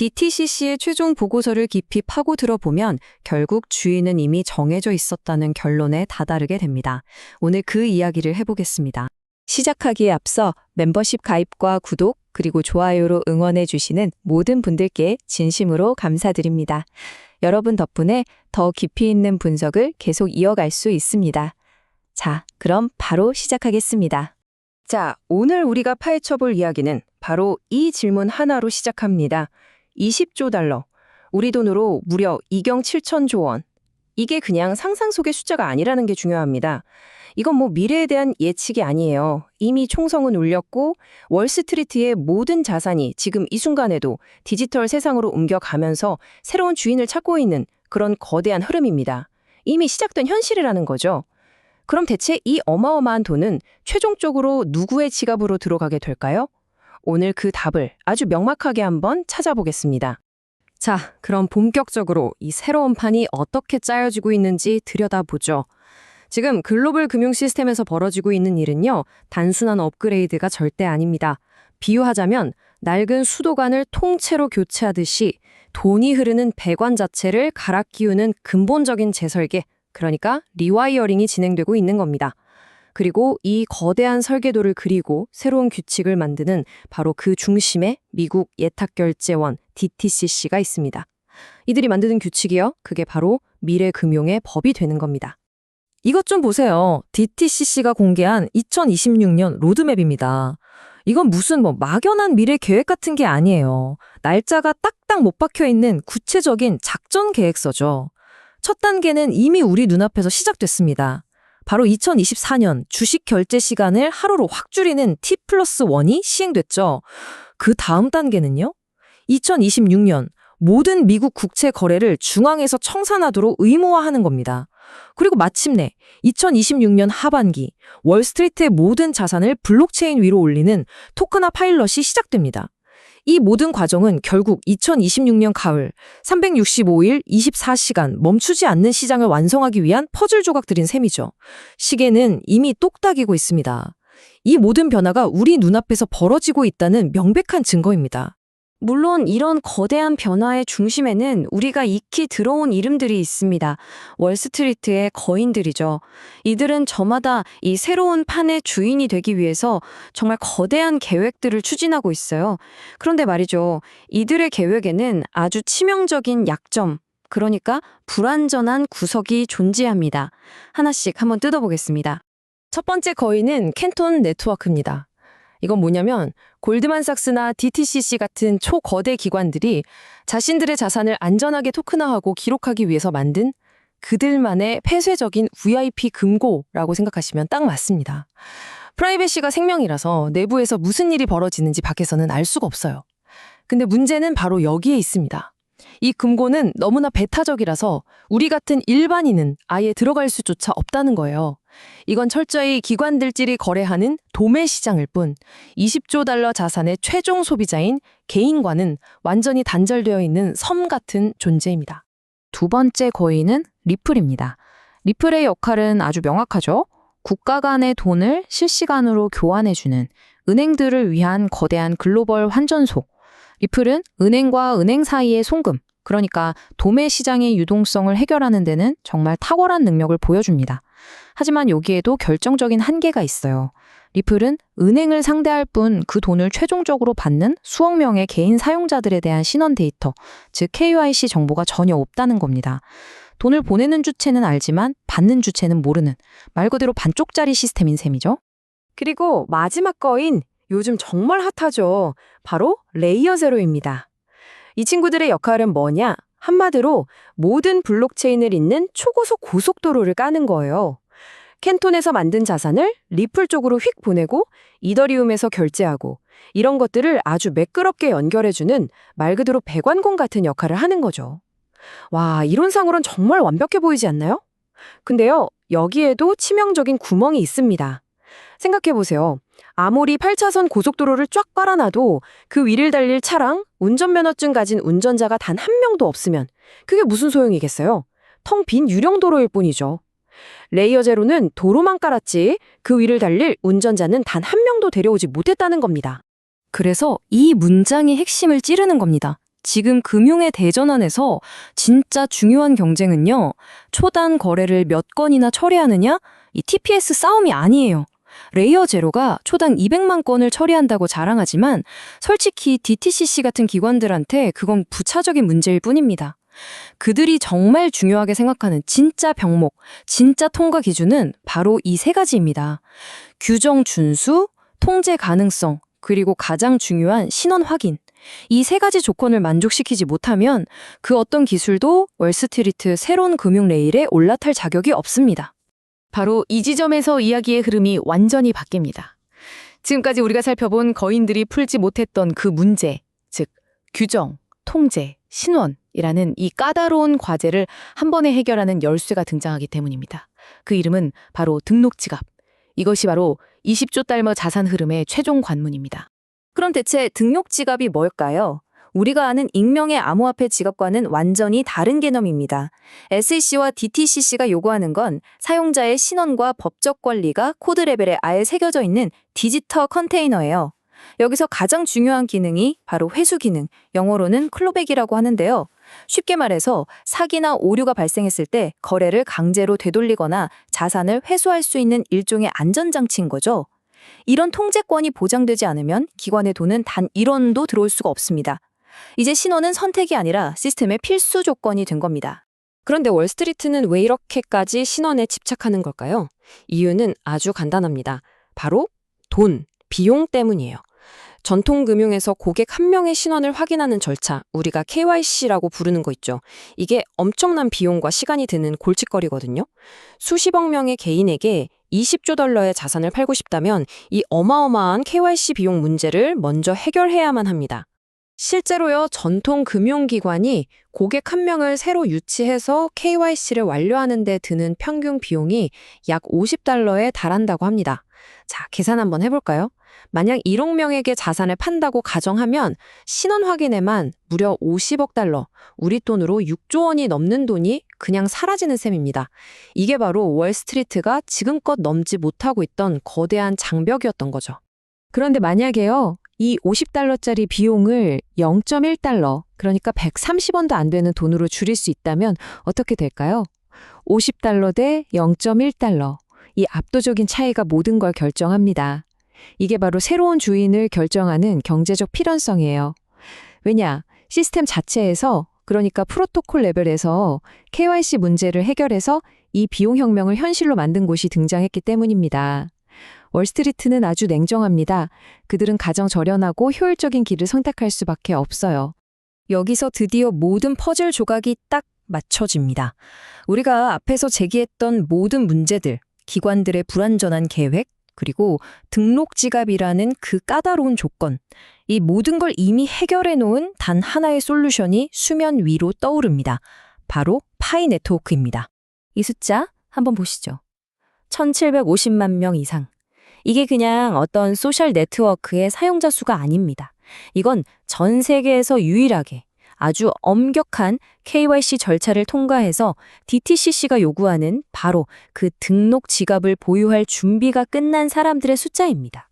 DTCC의 최종 보고서를 깊이 파고 들어보면 결국 주인은 이미 정해져 있었다는 결론에 다다르게 됩니다. 오늘 그 이야기를 해보겠습니다. 시작하기에 앞서 멤버십 가입과 구독 그리고 좋아요로 응원해 주시는 모든 분들께 진심으로 감사드립니다. 여러분 덕분에 더 깊이 있는 분석을 계속 이어갈 수 있습니다. 자, 그럼 바로 시작하겠습니다. 자, 오늘 우리가 파헤쳐볼 이야기는 바로 이 질문 하나로 시작합니다. 20조 달러, 우리 돈으로 무려 2경 7천조 원. 이게 그냥 상상 속의 숫자가 아니라는 게 중요합니다. 이건 미래에 대한 예측이 아니에요. 이미 총성은 울렸고 월스트리트의 모든 자산이 지금 이 순간에도 디지털 세상으로 옮겨가면서 새로운 주인을 찾고 있는 그런 거대한 흐름입니다. 이미 시작된 현실이라는 거죠. 그럼 대체 이 어마어마한 돈은 최종적으로 누구의 지갑으로 들어가게 될까요? 오늘 그 답을 아주 명확하게 한번 찾아보겠습니다. 자, 그럼 본격적으로 이 새로운 판이 어떻게 짜여지고 있는지 들여다보죠. 지금 글로벌 금융 시스템에서 벌어지고 있는 일은요, 단순한 업그레이드가 절대 아닙니다. 비유하자면 낡은 수도관을 통째로 교체하듯이 돈이 흐르는 배관 자체를 갈아 끼우는 근본적인 재설계, 그러니까 리와이어링이 진행되고 있는 겁니다. 그리고 이 거대한 설계도를 그리고 새로운 규칙을 만드는 바로 그 중심에 미국 예탁결제원 DTCC가 있습니다. 이들이 만드는 규칙이요, 그게 바로 미래금융의 법이 되는 겁니다. 이것 좀 보세요. DTCC가 공개한 2026년 로드맵입니다. 이건 무슨 막연한 미래 계획 같은 게 아니에요. 날짜가 딱딱 못 박혀 있는 구체적인 작전 계획서죠. 첫 단계는 이미 우리 눈앞에서 시작됐습니다. 바로 2024년 주식 결제 시간을 하루로 확 줄이는 T+1이 시행됐죠. 그 다음 단계는요? 2026년 모든 미국 국채 거래를 중앙에서 청산하도록 의무화하는 겁니다. 그리고 마침내 2026년 하반기 월스트리트의 모든 자산을 블록체인 위로 올리는 토큰화 파일럿이 시작됩니다. 이 모든 과정은 결국 2026년 가을 365일 24시간 멈추지 않는 시장을 완성하기 위한 퍼즐 조각들인 셈이죠. 시계는 이미 똑딱이고 있습니다. 이 모든 변화가 우리 눈앞에서 벌어지고 있다는 명백한 증거입니다. 물론 이런 거대한 변화의 중심에는 우리가 익히 들어온 이름들이 있습니다. 월스트리트의 거인들이죠. 이들은 저마다 이 새로운 판의 주인이 되기 위해서 정말 거대한 계획들을 추진하고 있어요. 그런데 말이죠. 이들의 계획에는 아주 치명적인 약점, 그러니까 불완전한 구석이 존재합니다. 하나씩 한번 뜯어보겠습니다. 첫 번째 거인은 캔톤 네트워크입니다. 이건 뭐냐면 골드만삭스나 DTCC 같은 초거대 기관들이 자신들의 자산을 안전하게 토큰화하고 기록하기 위해서 만든 그들만의 폐쇄적인 VIP 금고라고 생각하시면 딱 맞습니다. 프라이버시가 생명이라서 내부에서 무슨 일이 벌어지는지 밖에서는 알 수가 없어요. 근데 문제는 바로 여기에 있습니다. 이 금고는 너무나 배타적이라서 우리 같은 일반인은 아예 들어갈 수조차 없다는 거예요. 이건 철저히 기관들끼리 거래하는 도매 시장일 뿐 20조 달러 자산의 최종 소비자인 개인과는 완전히 단절되어 있는 섬 같은 존재입니다. 두 번째 거인은 리플입니다. 리플의 역할은 아주 명확하죠. 국가 간의 돈을 실시간으로 교환해주는 은행들을 위한 거대한 글로벌 환전소. 리플은 은행과 은행 사이의 송금, 그러니까 도매 시장의 유동성을 해결하는 데는 정말 탁월한 능력을 보여줍니다. 하지만 여기에도 결정적인 한계가 있어요. 리플은 은행을 상대할 뿐 그 돈을 최종적으로 받는 수억 명의 개인 사용자들에 대한 신원 데이터, 즉 KYC 정보가 전혀 없다는 겁니다. 돈을 보내는 주체는 알지만 받는 주체는 모르는 말 그대로 반쪽짜리 시스템인 셈이죠. 그리고 마지막 거인, 요즘 정말 핫하죠. 바로 레이어 제로입니다. 이 친구들의 역할은 뭐냐? 한마디로 모든 블록체인을 잇는 초고속 고속도로를 까는 거예요. 캔톤에서 만든 자산을 리플 쪽으로 휙 보내고 이더리움에서 결제하고 이런 것들을 아주 매끄럽게 연결해주는 말 그대로 배관공 같은 역할을 하는 거죠. 와, 이론상으론 정말 완벽해 보이지 않나요? 근데요, 여기에도 치명적인 구멍이 있습니다. 생각해보세요. 아무리 8차선 고속도로를 쫙 깔아놔도 그 위를 달릴 차랑 운전면허증 가진 운전자가 단 한 명도 없으면 그게 무슨 소용이겠어요? 텅 빈 유령도로일 뿐이죠. 레이어 제로는 도로만 깔았지 그 위를 달릴 운전자는 단 한 명도 데려오지 못했다는 겁니다. 그래서 이 문장의 핵심을 찌르는 겁니다. 지금 금융의 대전환에서 진짜 중요한 경쟁은요, 초단 거래를 몇 건이나 처리하느냐? 이 TPS 싸움이 아니에요. 레이어 제로가 초당 200만 건을 처리한다고 자랑하지만 솔직히 DTCC 같은 기관들한테 그건 부차적인 문제일 뿐입니다. 그들이 정말 중요하게 생각하는 진짜 병목, 진짜 통과 기준은 바로 이 세 가지입니다. 규정 준수, 통제 가능성, 그리고 가장 중요한 신원 확인. 이 세 가지 조건을 만족시키지 못하면 그 어떤 기술도 월스트리트 새로운 금융 레일에 올라탈 자격이 없습니다. 바로 이 지점에서 이야기의 흐름이 완전히 바뀝니다. 지금까지 우리가 살펴본 거인들이 풀지 못했던 그 문제, 즉 규정, 통제, 신원이라는 이 까다로운 과제를 한 번에 해결하는 열쇠가 등장하기 때문입니다. 그 이름은 바로 등록지갑. 이것이 바로 20조 달러 자산 흐름의 최종 관문입니다. 그럼 대체 등록지갑이 뭘까요? 우리가 아는 익명의 암호화폐 지갑과는 완전히 다른 개념입니다. SEC와 DTCC가 요구하는 건 사용자의 신원과 법적 권리가 코드 레벨에 아예 새겨져 있는 디지털 컨테이너예요. 여기서 가장 중요한 기능이 바로 회수 기능, 영어로는 클로백이라고 하는데요. 쉽게 말해서 사기나 오류가 발생했을 때 거래를 강제로 되돌리거나 자산을 회수할 수 있는 일종의 안전장치인 거죠. 이런 통제권이 보장되지 않으면 기관의 돈은 단 1원도 들어올 수가 없습니다. 이제 신원은 선택이 아니라 시스템의 필수 조건이 된 겁니다. 그런데 월스트리트는 왜 이렇게까지 신원에 집착하는 걸까요? 이유는 아주 간단합니다. 바로 돈, 비용 때문이에요. 전통 금융에서 고객 한 명의 신원을 확인하는 절차, 우리가 KYC라고 부르는 거 있죠. 이게 엄청난 비용과 시간이 드는 골칫거리거든요. 수십억 명의 개인에게 20조 달러의 자산을 팔고 싶다면 이 어마어마한 KYC 비용 문제를 먼저 해결해야만 합니다. 실제로요, 전통 금융기관이 고객 한 명을 새로 유치해서 KYC를 완료하는 데 드는 평균 비용이 약 50달러에 달한다고 합니다. 자, 계산 한번 해볼까요? 만약 1억 명에게 자산을 판다고 가정하면 신원 확인에만 무려 50억 달러, 우리 돈으로 6조 원이 넘는 돈이 그냥 사라지는 셈입니다. 이게 바로 월스트리트가 지금껏 넘지 못하고 있던 거대한 장벽이었던 거죠. 그런데 만약에요, 이 50달러짜리 비용을 0.1달러, 그러니까 130원도 안 되는 돈으로 줄일 수 있다면 어떻게 될까요? 50달러 대 0.1달러. 이 압도적인 차이가 모든 걸 결정합니다. 이게 바로 새로운 주인을 결정하는 경제적 필연성이에요. 왜냐? 시스템 자체에서, 그러니까 프로토콜 레벨에서 KYC 문제를 해결해서 이 비용 혁명을 현실로 만든 곳이 등장했기 때문입니다. 월스트리트는 아주 냉정합니다. 그들은 가장 저렴하고 효율적인 길을 선택할 수밖에 없어요. 여기서 드디어 모든 퍼즐 조각이 딱 맞춰집니다. 우리가 앞에서 제기했던 모든 문제들, 기관들의 불완전한 계획, 그리고 등록 지갑이라는 그 까다로운 조건, 이 모든 걸 이미 해결해 놓은 단 하나의 솔루션이 수면 위로 떠오릅니다. 바로 파이 네트워크입니다. 이 숫자 한번 보시죠. 1750만 명 이상. 이게 그냥 어떤 소셜 네트워크의 사용자 수가 아닙니다. 이건 전 세계에서 유일하게 아주 엄격한 KYC 절차를 통과해서 DTCC가 요구하는 바로 그 등록 지갑을 보유할 준비가 끝난 사람들의 숫자입니다.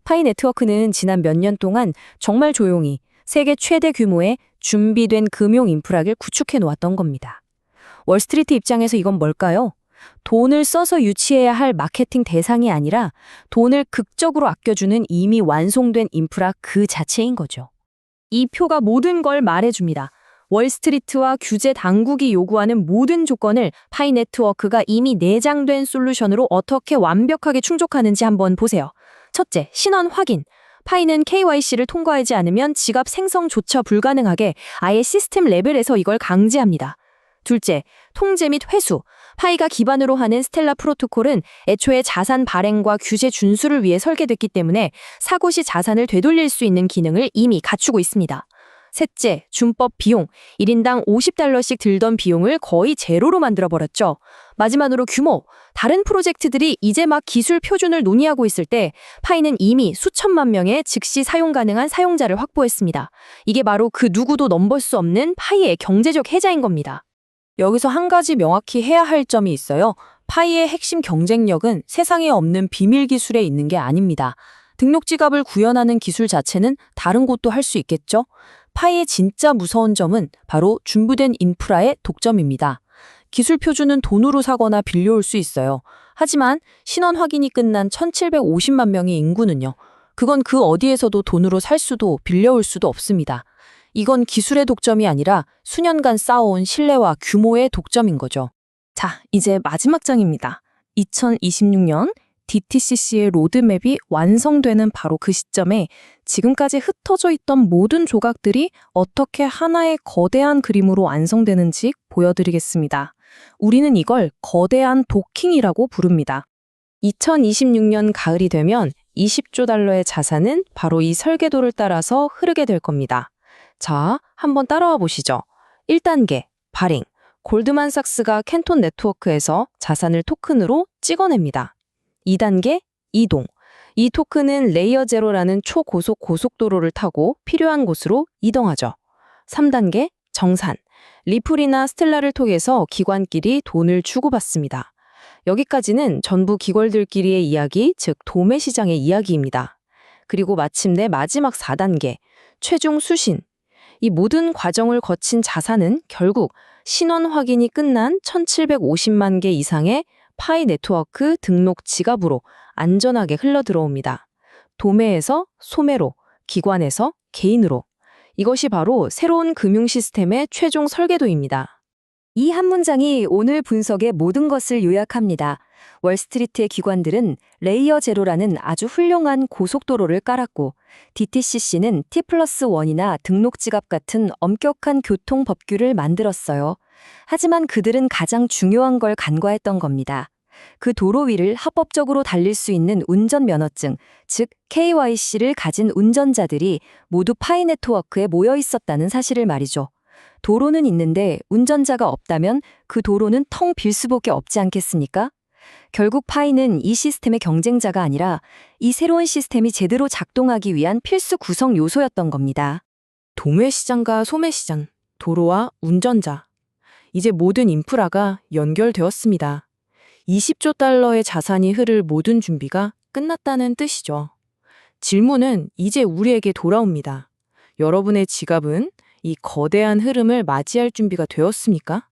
파이 네트워크는 지난 몇 년 동안 정말 조용히 세계 최대 규모의 준비된 금융 인프라를 구축해 놓았던 겁니다. 월스트리트 입장에서 이건 뭘까요? 돈을 써서 유치해야 할 마케팅 대상이 아니라 돈을 극적으로 아껴주는 이미 완성된 인프라 그 자체인 거죠. 이 표가 모든 걸 말해줍니다. 월스트리트와 규제 당국이 요구하는 모든 조건을 파이 네트워크가 이미 내장된 솔루션으로 어떻게 완벽하게 충족하는지 한번 보세요. 첫째, 신원 확인. 파이는 KYC를 통과하지 않으면 지갑 생성조차 불가능하게 아예 시스템 레벨에서 이걸 강제합니다. 둘째, 통제 및 회수. 파이가 기반으로 하는 스텔라 프로토콜은 애초에 자산 발행과 규제 준수를 위해 설계됐기 때문에 사고 시 자산을 되돌릴 수 있는 기능을 이미 갖추고 있습니다. 셋째, 준법 비용. 1인당 50달러씩 들던 비용을 거의 제로로 만들어버렸죠. 마지막으로 규모. 다른 프로젝트들이 이제 막 기술 표준을 논의하고 있을 때 파이는 이미 수천만 명의 즉시 사용 가능한 사용자를 확보했습니다. 이게 바로 그 누구도 넘볼 수 없는 파이의 경제적 혜자인 겁니다. 여기서 한 가지 명확히 해야 할 점이 있어요. 파이의 핵심 경쟁력은 세상에 없는 비밀 기술에 있는 게 아닙니다. 등록 지갑을 구현하는 기술 자체는 다른 곳도 할 수 있겠죠? 파이의 진짜 무서운 점은 바로 준비된 인프라의 독점입니다. 기술 표준은 돈으로 사거나 빌려올 수 있어요. 하지만 신원 확인이 끝난 1750만 명의 인구는요. 그건 그 어디에서도 돈으로 살 수도 빌려올 수도 없습니다. 이건 기술의 독점이 아니라 수년간 쌓아온 신뢰와 규모의 독점인 거죠. 자, 이제 마지막 장입니다. 2026년 DTCC의 로드맵이 완성되는 바로 그 시점에 지금까지 흩어져 있던 모든 조각들이 어떻게 하나의 거대한 그림으로 완성되는지 보여드리겠습니다. 우리는 이걸 거대한 도킹이라고 부릅니다. 2026년 가을이 되면 20조 달러의 자산은 바로 이 설계도를 따라서 흐르게 될 겁니다. 자, 한번 따라와 보시죠. 1단계, 발행. 골드만삭스가 캔톤 네트워크에서 자산을 토큰으로 찍어냅니다. 2단계, 이동. 이 토큰은 레이어 제로라는 초고속 고속도로를 타고 필요한 곳으로 이동하죠. 3단계, 정산. 리플이나 스텔라를 통해서 기관끼리 돈을 주고받습니다. 여기까지는 전부 기관들끼리의 이야기, 즉 도매 시장의 이야기입니다. 그리고 마침내 마지막 4단계, 최종 수신. 이 모든 과정을 거친 자산은 결국 신원 확인이 끝난 1750만 개 이상의 파이 네트워크 등록 지갑으로 안전하게 흘러들어옵니다. 도매에서 소매로, 기관에서 개인으로. 이것이 바로 새로운 금융 시스템의 최종 설계도입니다. 이 한 문장이 오늘 분석의 모든 것을 요약합니다. 월스트리트의 기관들은 레이어 제로라는 아주 훌륭한 고속도로를 깔았고 DTCC는 T+1이나 등록지갑 같은 엄격한 교통 법규를 만들었어요. 하지만 그들은 가장 중요한 걸 간과했던 겁니다. 그 도로 위를 합법적으로 달릴 수 있는 운전면허증, 즉 KYC를 가진 운전자들이 모두 파이 네트워크에 모여 있었다는 사실을 말이죠. 도로는 있는데 운전자가 없다면 그 도로는 텅 빌 수밖에 없지 않겠습니까? 결국 파이는 이 시스템의 경쟁자가 아니라 이 새로운 시스템이 제대로 작동하기 위한 필수 구성 요소였던 겁니다. 도매 시장과 소매 시장, 도로와 운전자. 이제 모든 인프라가 연결되었습니다. 20조 달러의 자산이 흐를 모든 준비가 끝났다는 뜻이죠. 질문은 이제 우리에게 돌아옵니다. 여러분의 지갑은 이 거대한 흐름을 맞이할 준비가 되었습니까?